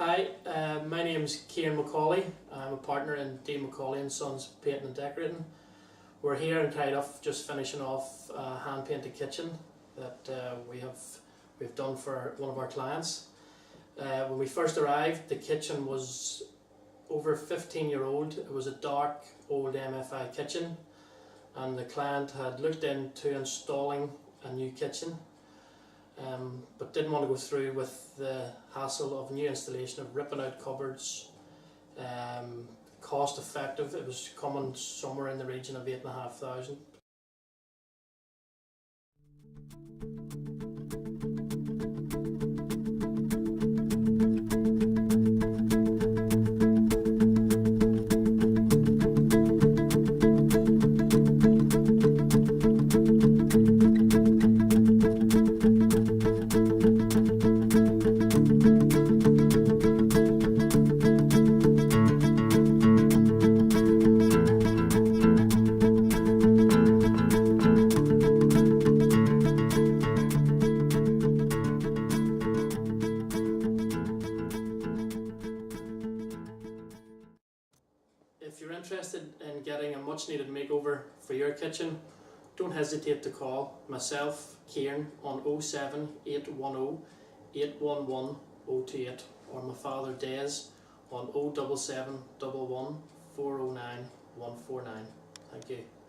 Hi, my name is McAuley. I'm a partner in McAuley and Sons Painting and Decorating. We're here in Cardiff just finishing off a hand painted kitchen that we've done for one of our clients. When we first arrived, the kitchen was over 15-year-old. It was a dark old MFI kitchen, and the client had looked into installing a new kitchen, but didn't want to go through with the hassle of new installation, of ripping out cupboards. Cost effective, it was coming somewhere in the region of £8,500. If you're interested in getting a much needed makeover for your kitchen, don't hesitate to call myself, Kieran, on 07810 811 028, or my father Des on 07711 409 149. Thank you.